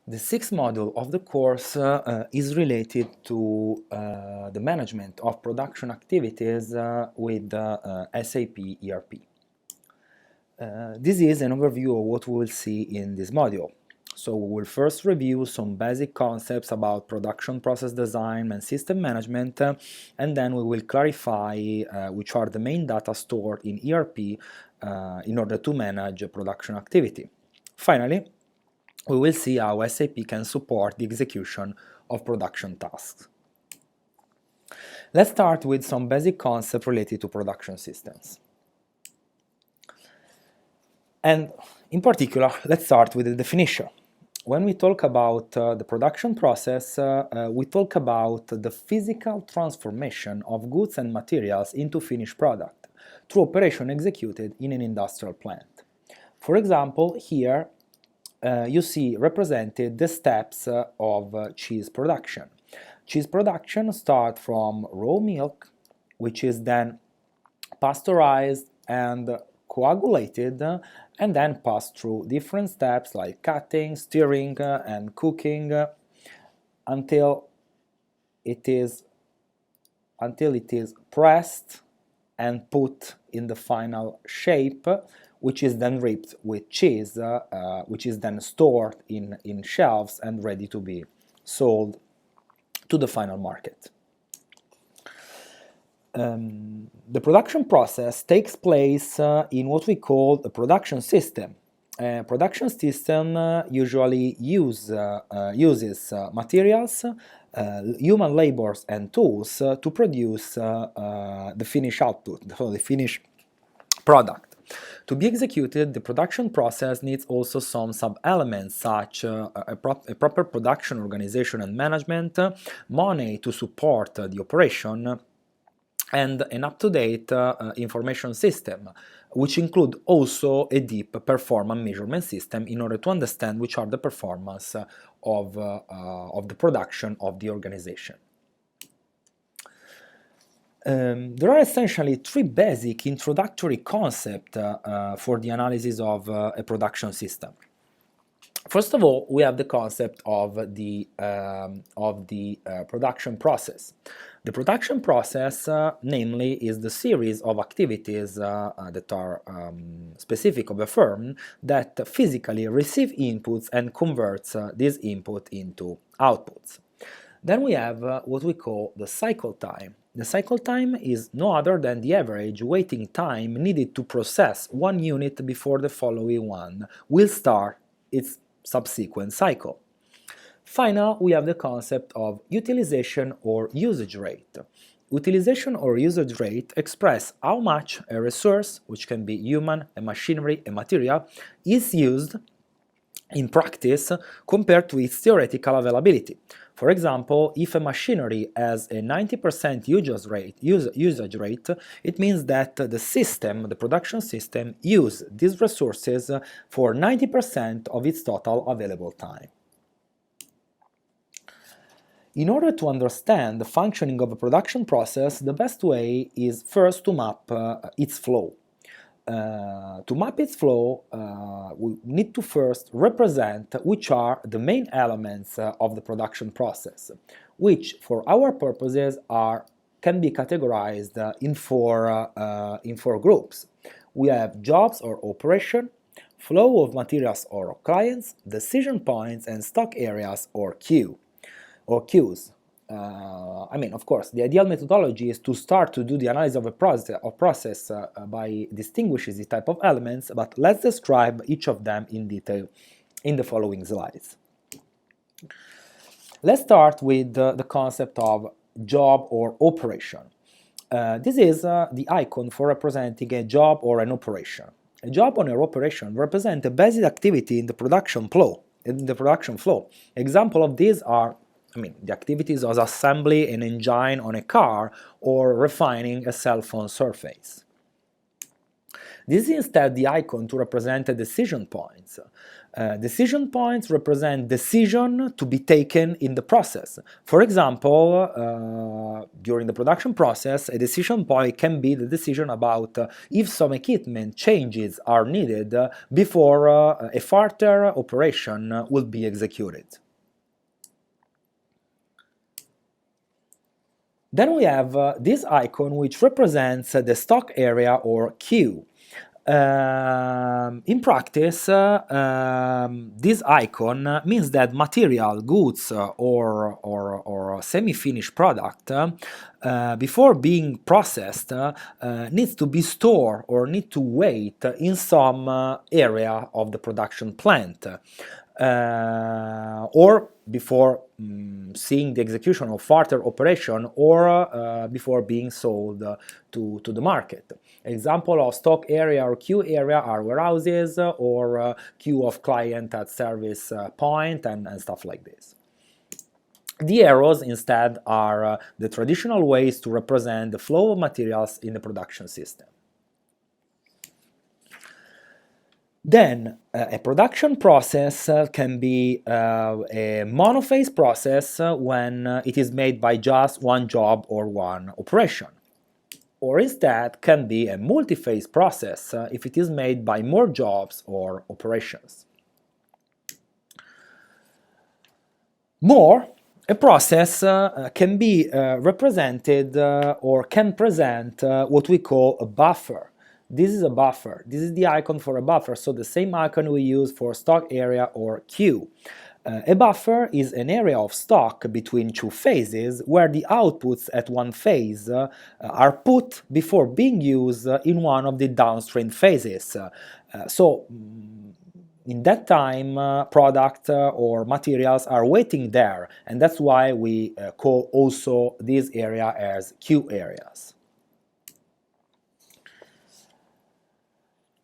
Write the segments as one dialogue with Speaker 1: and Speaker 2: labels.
Speaker 1: The sixth module of the course is related to the management of production activities with SAP ERP. This is an overview of what we will see in this module. So we will first review some basic concepts about production process design and system management, and then we will clarify which are the main data stored in ERP in order to manage a production activity. Finally, we will see how SAP can support the execution of production tasks. Let's start with some basic concepts related to production systems. And in particular, let's start with the definition. When we talk about the production process, we talk about the physical transformation of goods and materials into finished product through operation executed in an industrial plant. For example, here you see represented the steps of cheese production. Cheese production starts from raw milk, which is then pasteurized and coagulated, and then passed through different steps like cutting, stirring, and cooking until it is pressed and put in the final shape, which is then reaped with cheese, which is then stored in shelves and ready to be sold to the final market. The production process takes place in what we call a production system. A production system usually uses materials, human labors and tools to produce the finished output, so the finished product. To be executed, the production process needs also some sub-elements such a proper production organization and management, money to support the operation, and an up-to-date information system, which include also a deep performance measurement system in order to understand which are the performance of the production of the organization. There are essentially three basic introductory concepts for the analysis of a production system. First of all, we have the concept of the production process. The production process, namely, is the series of activities that are specific of a firm that physically receive inputs and converts this input into outputs. Then we have what we call the cycle time. The cycle time is no other than the average waiting time needed to process one unit before the following one will start its subsequent cycle. Finally, we have the concept of utilization or usage rate. Utilization or usage rate express how much a resource, which can be human, a machinery, a material, is used in practice compared to its theoretical availability. For example, if a machinery has a 90% usage rate, it means that the production system, uses these resources for 90% of its total available time. In order to understand the functioning of a production process, the best way is first to map its flow. To map its flow, we need to first represent which are the main elements of the production process, which for our purposes can be categorized in four groups. We have jobs or operation, flow of materials or clients, decision points, and stock areas or queues. Of course, the ideal methodology is to start to do the analysis of a process by distinguishing the type of elements, but let's describe each of them in detail in the following slides. Let's start with the concept of job or operation. This is the icon for representing a job or an operation. A job or an operation represents a basic activity in the production flow. Examples of these are the activities of assembling an engine on a car or refining a cell phone surface. This is instead the icon to represent the decision points. Decision points represent decision to be taken in the process. For example, during the production process, a decision point can be the decision about if some equipment changes are needed before a further operation will be executed. Then we have this icon which represents the stock area or queue. In practice, this icon means that material, goods, or semi-finished product, before being processed, needs to be stored or need to wait in some area of the production plant. Or before seeing the execution of further operation, or before being sold to the market. Example of stock area or queue area are warehouses or queue of client at service point and stuff like this. The arrows instead are the traditional ways to represent the flow of materials in the production system. Then a production process can be a monophase process when it is made by just one job or one operation. Or instead can be a multi-phase process if it is made by more jobs or operations. More, a process can be represented or can present what we call a buffer. This is a buffer. This is the icon for a buffer, so the same icon we use for stock area or queue. A buffer is an area of stock between two phases where the outputs at one phase are put before being used in one of the downstream phases. So in that time, product or materials are waiting there, and that's why we call also this area as queue areas.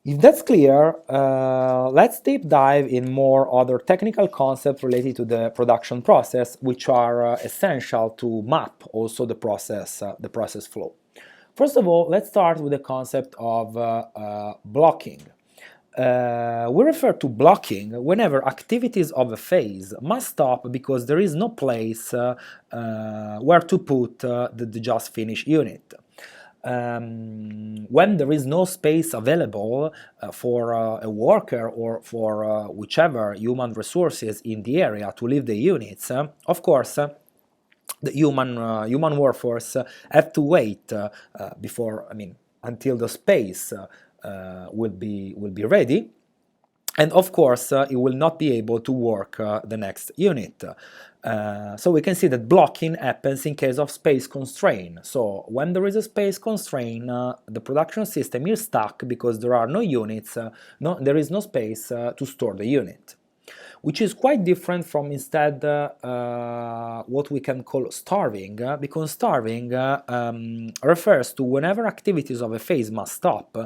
Speaker 1: If that's clear, let's deep dive in more other technical concepts related to the production process, which are essential to map also the process flow. First of all, let's start with the concept of blocking. We refer to blocking whenever activities of a phase must stop because there is no place where to put the just finished unit. When there is no space available for a worker or for whichever human resources in the area to leave the units, of course, the human workforce have to wait until the space will be ready. And of course, it will not be able to work the next unit. So we can see that blocking happens in case of space constraint. So when there is a space constraint, the production system is stuck because there are no units, there is no space to store the unit. Which is quite different from instead what we can call starving, because starving refers to whenever activities of a phase must stop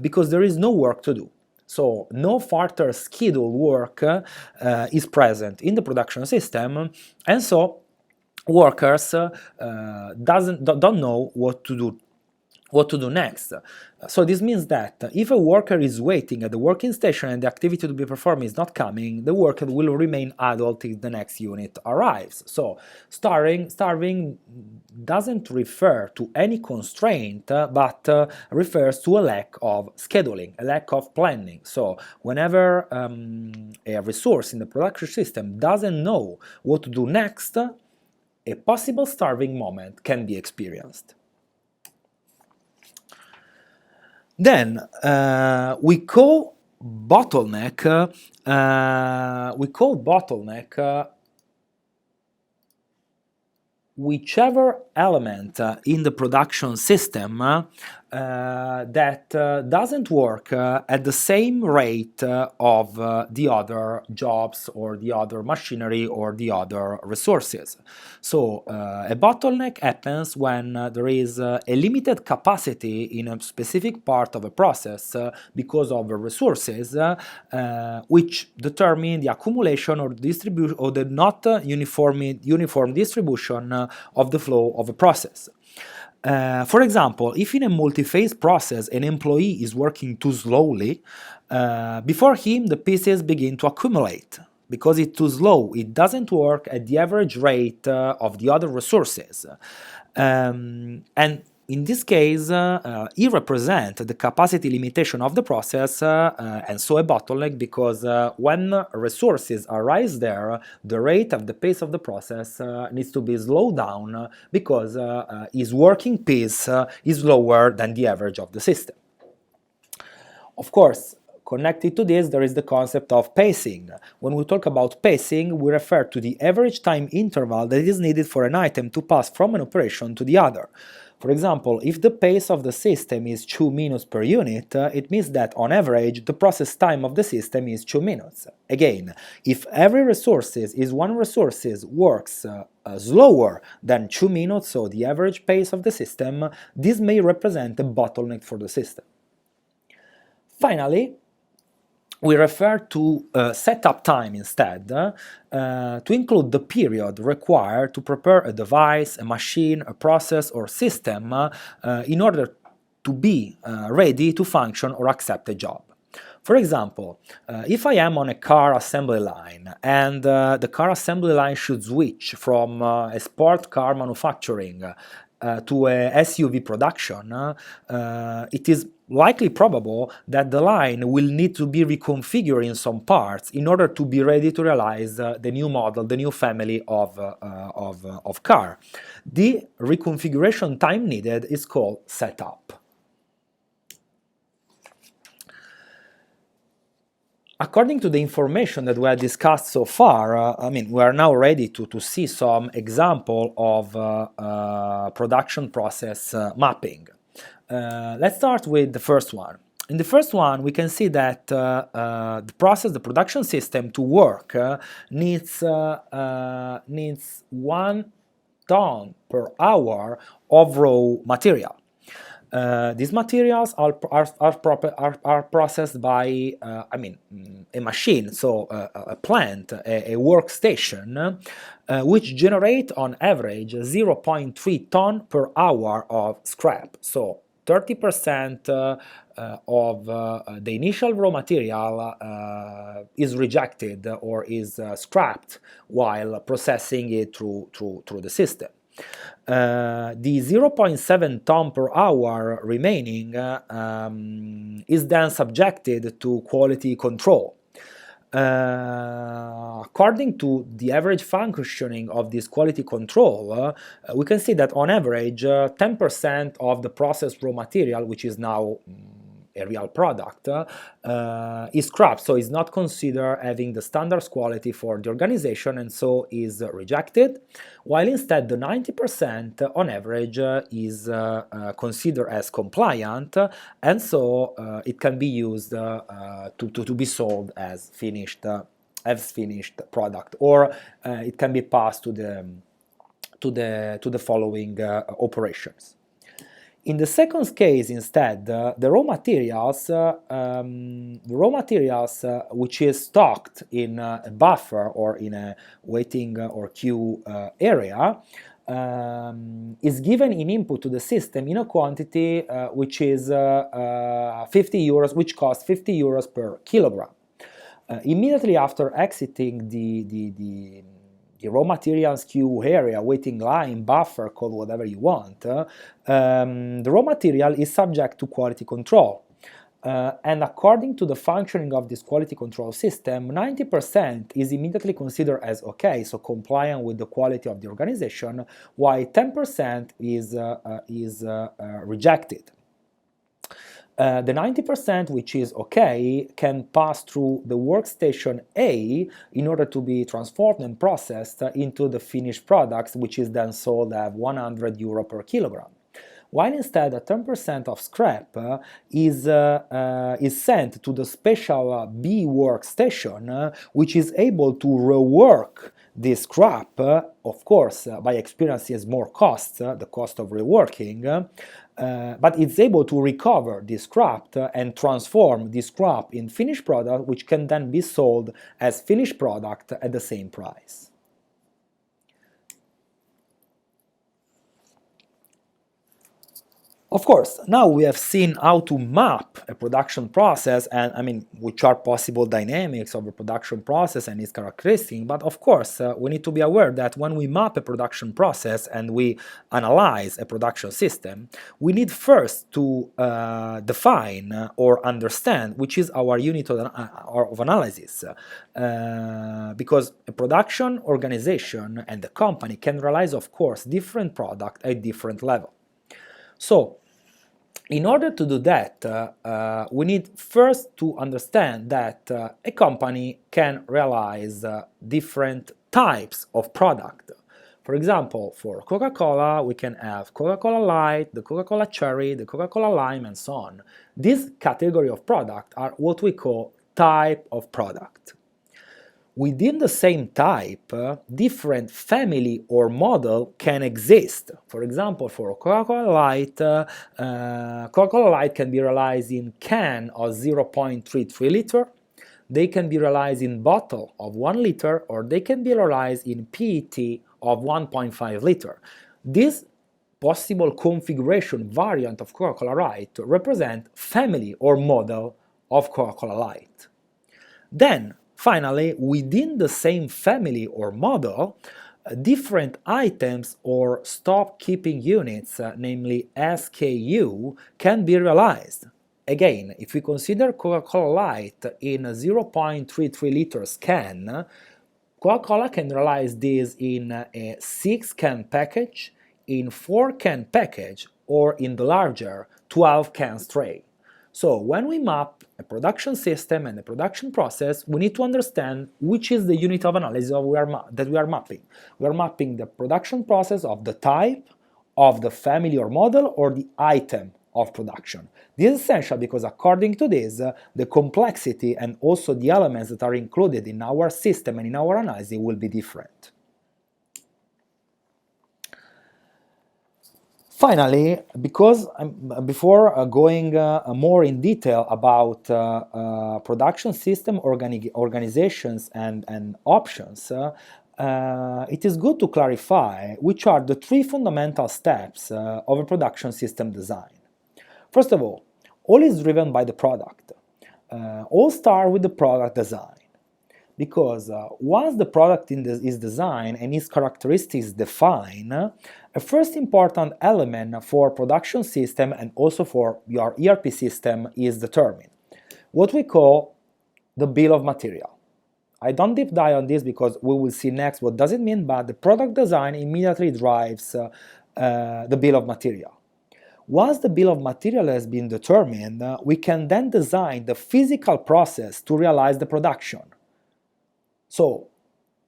Speaker 1: because there is no work to do. So no further scheduled work is present in the production system, and so workers don't know what to do next. So this means that if a worker is waiting at the working station and the activity to be performed is not coming, the worker will remain idle till the next unit arrives. So starving doesn't refer to any constraint, but refers to a lack of scheduling, a lack of planning. So whenever a resource in the production system doesn't know what to do next, a possible starving moment can be experienced. Then we call bottleneck whichever element in the production system that doesn't work at the same rate of the other jobs or the other machinery or the other resources. So a bottleneck happens when there is a limited capacity in a specific part of a process because of the resources which determine the accumulation or distribution or the not uniform distribution of the flow of a process. For example, if in a multi-phase process an employee is working too slowly, Before him, the pieces begin to accumulate because it's too slow. It doesn't work at the average rate of the other resources. And in this case, it represents the capacity limitation of the process and so a bottleneck because when resources arise there, the rate of the pace of the process needs to be slowed down because its working pace is lower than the average of the system. Of course, connected to this, there is the concept of pacing. When we talk about pacing, we refer to the average time interval that is needed for an item to pass from an operation to the other. For example, if the pace of the system is 2 minutes per unit, it means that on average the process time of the system is 2 minutes. Again, if every resource is one resource works slower than 2 minutes, so the average pace of the system, this may represent a bottleneck for the system. Finally, we refer to setup time instead to include the period required to prepare a device, a machine, a process or system in order to be ready to function or accept a job. For example, if I am on a car assembly line and the car assembly line should switch from a sport car manufacturing to a SUV production, it is likely probable that the line will need to be reconfigured in some parts in order to be ready to realize the new model, the new family of car. The reconfiguration time needed is called setup. According to the information that we have discussed so far, we are now ready to see some example of production process mapping. Let's start with the first one. In the first one, we can see that the production system to work needs 1 ton per hour of raw material. These materials are processed by a machine, so a plant, a workstation, which generate on average 0.3 ton per hour of scrap. So 30% of the initial raw material is rejected or is scrapped while processing it through the system. The 0.7 ton per hour remaining is then subjected to quality control. According to the average functioning of this quality control, we can see that on average 10% of the processed raw material, which is now a real product, is scrapped, so is not considered having the standards quality for the organization and so is rejected, while instead the 90% on average is considered as compliant and so it can be used to be sold as finished product, or it can be passed to the following operations. In the second case, instead, the raw materials which is stocked in a buffer or in a waiting or queue area is given in input to the system in a quantity which is 50 euros, which costs 50 euros per kilogram. Immediately after exiting the raw materials queue area, waiting line, buffer, call whatever you want, the raw material is subject to quality control. And according to the functioning of this quality control system, 90% is immediately considered as okay, so compliant with the quality of the organization, while 10% is rejected. The 90%, which is okay, can pass through the workstation A in order to be transformed and processed into the finished products, which is then sold at 100 euro per kilogram. While instead 10% of scrap is sent to the special B workstation, which is able to rework this scrap, of course, by experiencing more costs, the cost of reworking, but it's able to recover this scrap and transform this scrap in finished product, which can then be sold as finished product at the same price. Of course, now we have seen how to map a production process and, which are possible dynamics of a production process and its characteristics, but of course, we need to be aware that when we map a production process and we analyze a production system, we need first to define or understand which is our unit of analysis, because a production organization and the company can realize, of course, different products at different levels. So, in order to do that, we need first to understand that a company can realize different types of product. For example, for Coca-Cola, we can have Coca-Cola Light, the Coca-Cola Cherry, the Coca-Cola Lime, and so on. This category of product are what we call type of product. Within the same type, different family or model can exist. For example, for Coca-Cola Light, Coca-Cola Light can be realized in can of 0.33 liter, they can be realized in bottle of 1 liter, or they can be realized in PET of 1.5 liter. This possible configuration variant of Coca-Cola Light represent family or model of Coca-Cola Light. Then, finally, within the same family or model, different items or stock keeping units, namely SKU, can be realized. Again, if we consider Coca-Cola Light in a 0.33 liters can, Coca-Cola can realize this in a 6-can package, in 4-can package, or in the larger 12-can tray. So when we map a production system and a production process, we need to understand which is the unit of analysis that we are mapping. We are mapping the production process of the type, of the family or model, or the item of production. This is essential because according to this, the complexity and also the elements that are included in our system and in our analysis will be different. Finally, because before going more in detail about production system organizations and options, it is good to clarify which are the 3 fundamental steps of a production system design. First of all is driven by the product. All start with the product design. Because once the product is designed and its characteristics defined, a first important element for production system and also for your ERP system is determined. What we call the bill of material. I don't deep dive on this because we will see next what does it mean, but the product design immediately drives the bill of material. Once the bill of material has been determined, we can then design the physical process to realize the production. So,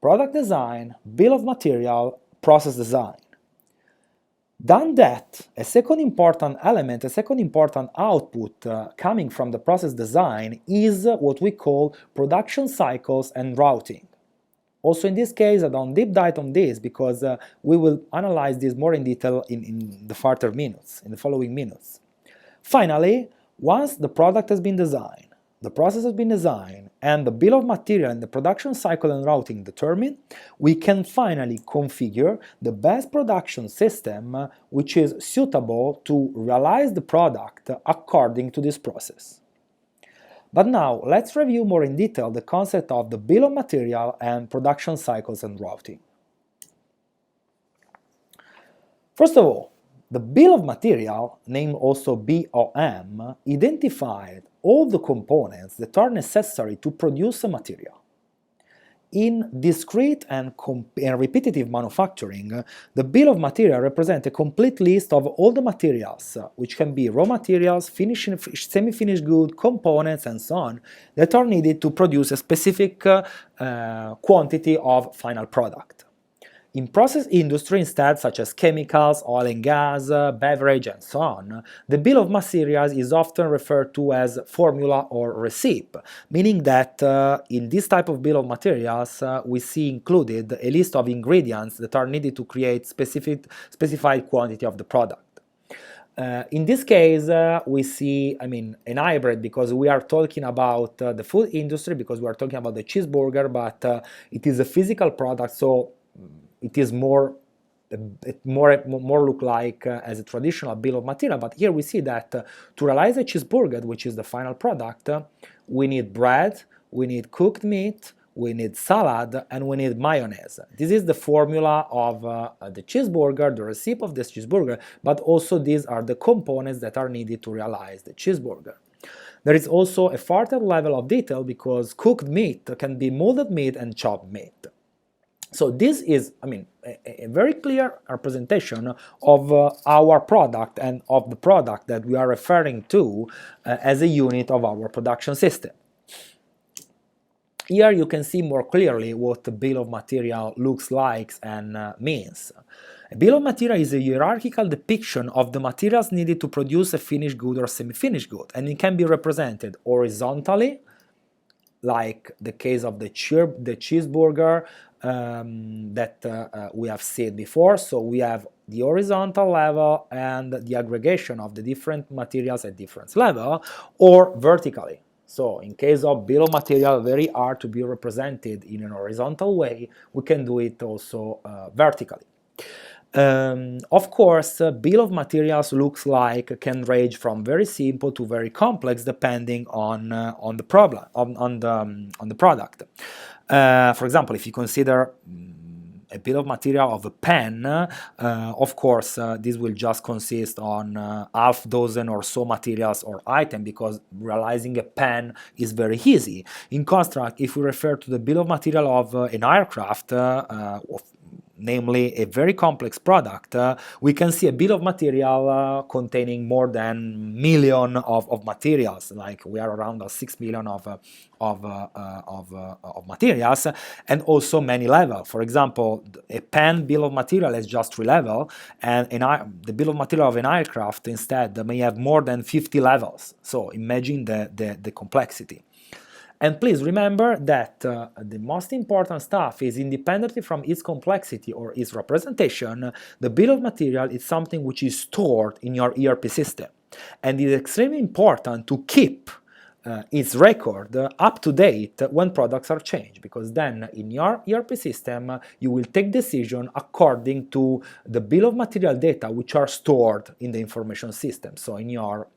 Speaker 1: product design, bill of material, process design. Done that, a second important element, a second important output coming from the process design is what we call production cycles and routing. Also in this case, I don't deep dive on this because we will analyze this more in detail in the further minutes, in the following minutes. Finally, once the product has been designed, the process has been designed, and the bill of material and the production cycle and routing determined, we can finally configure the best production system which is suitable to realize the product according to this process. But now, let's review more in detail the concept of the bill of material and production cycles and routing. First of all, the bill of material, named also BOM, identified all the components that are necessary to produce a material. In discrete and repetitive manufacturing, the bill of material represents a complete list of all the materials, which can be raw materials, semi-finished goods, components, and so on, that are needed to produce a specific quantity of final product. In process industry instead, such as chemicals, oil and gas, beverage, and so on, the bill of materials is often referred to as formula or receipt, meaning that in this type of bill of materials we see included a list of ingredients that are needed to create specified quantity of the product. In this case, we see, an hybrid because we are talking about the food industry, because we are talking about the cheeseburger, but it is a physical product, so it is more it more look like as a traditional bill of material, but here we see that to realize a cheeseburger, which is the final product, we need bread, we need cooked meat, we need salad, and we need mayonnaise. This is the formula of the cheeseburger, the recipe of this cheeseburger, but also these are the components that are needed to realize the cheeseburger. There is also a further level of detail because cooked meat can be molded meat and chopped meat. So this is, I mean, a very clear representation of our product and of the product that we are referring to as a unit of our production system. Here you can see more clearly what the bill of material looks like and means. A bill of material is a hierarchical depiction of the materials needed to produce a finished good or semi-finished good, and it can be represented horizontally, like the case of the cheeseburger that we have seen before. So we have the horizontal level and the aggregation of the different materials at different level, or vertically. So in case of bill of material very hard to be represented in an horizontal way, we can do it also vertically. Of course, bill of materials looks like can range from very simple to very complex depending on the problem on the product. For example, if you consider a bill of material of a pen, of course, this will just consist on half dozen or so materials or item because realizing a pen is very easy. In contrast, if we refer to the bill of material of an aircraft, namely a very complex product, we can see a bill of material containing more than million of materials, like we are around 6 million of materials, and also many levels. For example, a pen bill of material has just 3 levels, and the bill of material of an aircraft instead may have more than 50 levels. So imagine the complexity. And please remember that the most important stuff is independently from its complexity or its representation, the bill of material is something which is stored in your ERP system. And it is extremely important to keep its record up to date when products are changed, because then in your ERP system you will take decision according to the bill of material data which are stored in the information system, so in your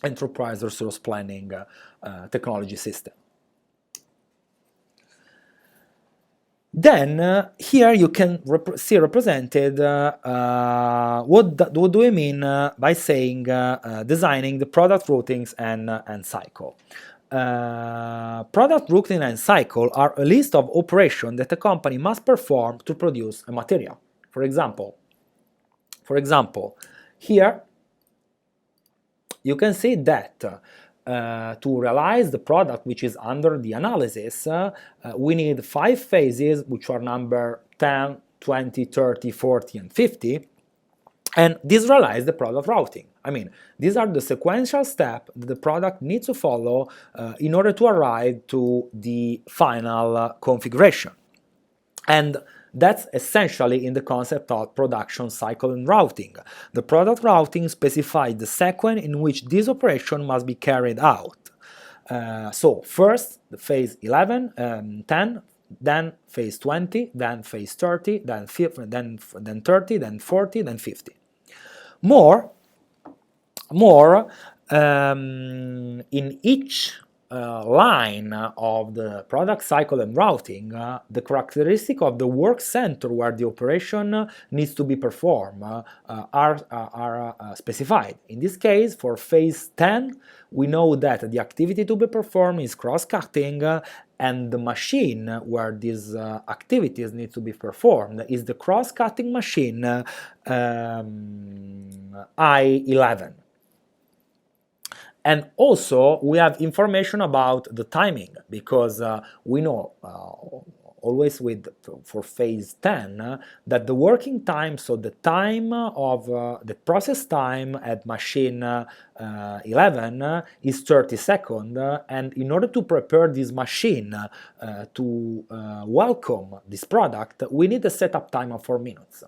Speaker 1: enterprise resource planning technology system. Then here you can see represented what do we mean by saying designing the product routings and cycle. Product routing and cycle are a list of operations that a company must perform to produce a material. For example, here you can see that to realize the product which is under the analysis, we need 5 phases, which are number 10, 20, 30, 40, and 50, and this realize the product routing. I mean, these are the sequential steps that the product needs to follow in order to arrive to the final configuration. And that's essentially in the concept of production cycle and routing. The product routing specifies the sequence in which this operation must be carried out. So first, the phase 11, 10, then phase 20, then phase 30, then 30, then 40, then 50. More, in each line of the product cycle and routing, the characteristic of the work center where the operation needs to be performed are specified. In this case, for phase 10, we know that the activity to be performed is cross-cutting, and the machine where these activities need to be performed is the cross-cutting machine I11. And also we have information about the timing, because we know always for phase 10 that the working time, so the time of the process time at machine 11 is 30 seconds, and in order to prepare this machine to welcome this product, we need a setup time of 4 minutes.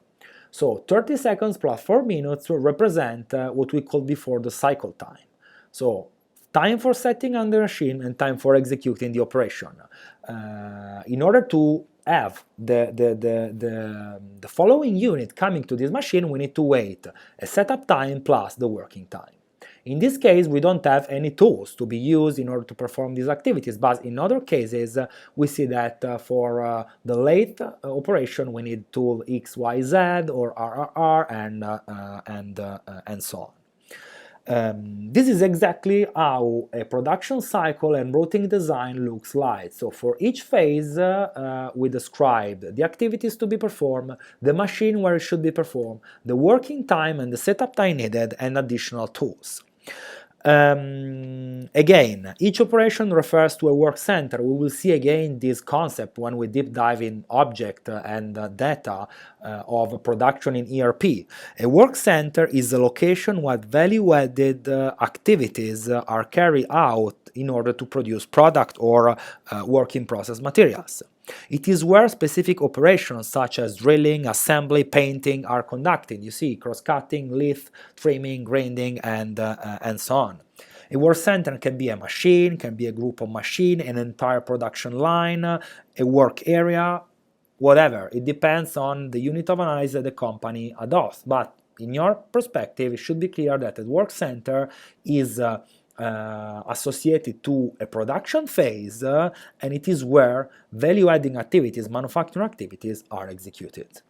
Speaker 1: So 30 seconds plus 4 minutes represent what we called before the cycle time. So time for setting on the machine and time for executing the operation. In order to have the following unit coming to this machine, we need to wait a setup time plus the working time. In this case, we don't have any tools to be used in order to perform these activities, but in other cases, we see that for the late operation, we need tool XYZ or RRR and so on. This is exactly how a production cycle and routing design looks like. So for each phase, we describe the activities to be performed, the machine where it should be performed, the working time and the setup time needed, and additional tools. Again, each operation refers to a work center. We will see again this concept when we deep dive in object and data of production in ERP. A work center is a location where value-added activities are carried out in order to produce product or work-in-process materials. It is where specific operations such as drilling, assembly, painting are conducted. You see, cross-cutting, lathe, trimming, grinding, and so on. A work center can be a machine, can be a group of machines, an entire production line, a work area, whatever. It depends on the unit of analysis that the company adopts. But in your perspective, it should be clear that a work center is associated to a production phase, and it is where value-adding activities, manufacturing activities, are executed.